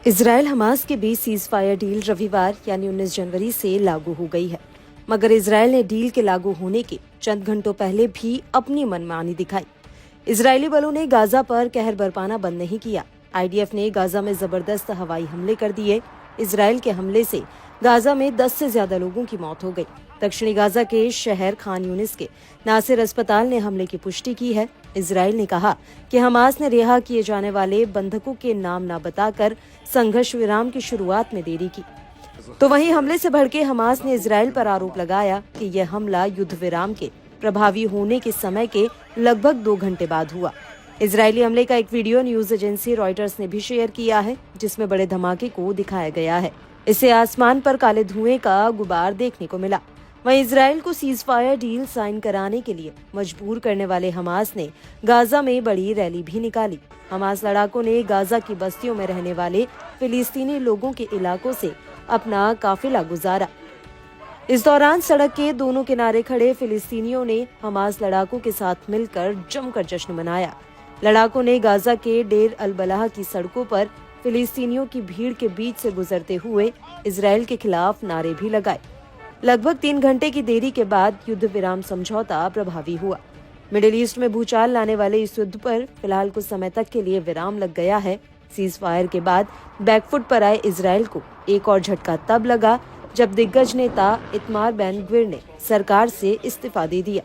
Israel Hamas के बीच cease fire deal रविवार यानी 19 जनवरी से लागू हो गई है, मगर इजराइल ने डील के लागू होने के चंद घंटों पहले भी अपनी मनमानी दिखाई। इजरायली बलों ने गाजा पर कहर बरपाना बंद नहीं किया। आईडीएफ ने गाजा में जबरदस्त हवाई हमले कर दिए। इजराइल के हमले से गाजा में 10 से ज्यादा लोगों की मौत हो गई। दक्षिणी गाजा के शहर खान यूनिस के नासिर अस्पताल ने हमले की पुष्टि की है। इजराइल ने कहा कि हमास ने रिहा किए जाने वाले बंधकों के नाम न बताकर संघर्ष विराम की शुरुआत में देरी की। तो वहीं हमले से भड़के हमास ने इजराइल पर आरोप लगाया कि यह हमला युद्ध विराम के प्रभावी होने के समय के लगभग 2 घंटे बाद हुआ। इजरायली हमले का एक वीडियो न्यूज एजेंसी रॉयटर्स ने भी शेयर किया है, जिसमें बड़े धमाके को दिखाया गया है। इससे आसमान पर काले धुएं का गुबार देखने को मिला। वहीं इजराइल को सीज फायर डील साइन कराने के लिए मजबूर करने वाले हमास ने गाजा में बड़ी रैली भी निकाली। हमास लड़ाकों ने गाजा की बस्तियों में रहने वाले फिलिस्तीनी लोगों के इलाकों से अपना काफिला गुजारा। इस दौरान सड़क के दोनों किनारे खड़े फिलिस्तीनियों ने हमास लड़ाकों के साथ मिलकर जमकर जश्न मनाया। लड़ाकों ने गाजा के डेर अल बलाह की सड़कों पर फिलिस्तीनियों की भीड़ के बीच से गुजरते हुए इजराइल के खिलाफ नारे भी लगाए। लगभग 3 घंटे की देरी के बाद युद्ध विराम समझौता प्रभावी हुआ। मिडिल ईस्ट में भूचाल लाने वाले इस युद्ध पर फिलहाल कुछ समय तक के लिए विराम लग गया है। सीज फायर के बाद बैकफुट पर आए इजराइल को एक और झटका तब लगा जब दिग्गज नेता इतमार बेन ग्विर ने सरकार से इस्तीफा दे दिया।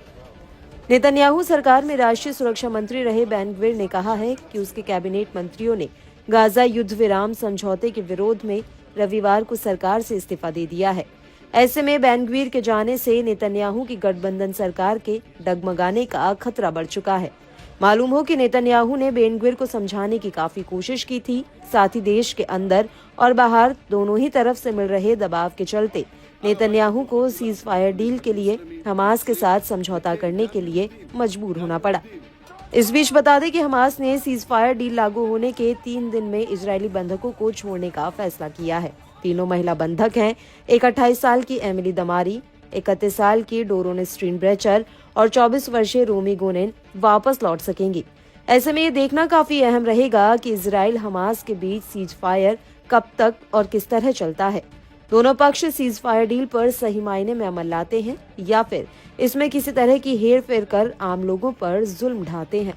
नेतन्याहू सरकार में राष्ट्रीय सुरक्षा मंत्री रहे बेन ग्विर ने कहा है कि उसके कैबिनेट मंत्रियों ने गाजा युद्ध विराम समझौते के विरोध में रविवार को सरकार से इस्तीफा दे दिया है। ऐसे में बेन ग्विर के जाने से नेतन्याहू की गठबंधन सरकार के डगमगाने का खतरा बढ़ चुका है। मालूम हो कि नेतन्याहू ने बेन ग्विर को समझाने की काफी कोशिश की थी। साथ ही देश के अंदर और बाहर दोनों ही तरफ से मिल रहे दबाव के चलते नेतन्याहू को सीज फायर डील के लिए हमास के साथ समझौता करने के लिए मजबूर होना पड़ा। इस बीच बता दें कि हमास ने सीज फायर डील लागू होने के 3 दिन में इजरायली बंधकों को छोड़ने का फैसला किया है। तीनों महिला बंधक हैं। एक 28 साल की एमिली दमारी, 31 साल की डोरोन स्ट्रीनब्रेचर और 24 वर्षीय रोमी गोनेन वापस लौट सकेंगी। ऐसे में ये देखना काफी अहम रहेगा कि इजराइल हमास के बीच सीज फायर कब तक और किस तरह चलता है। दोनों पक्ष सीज फायर डील पर सही मायने में अमल लाते हैं या फिर इसमें किसी तरह की हेर फेर कर आम लोगों पर जुल्म ढाते हैं।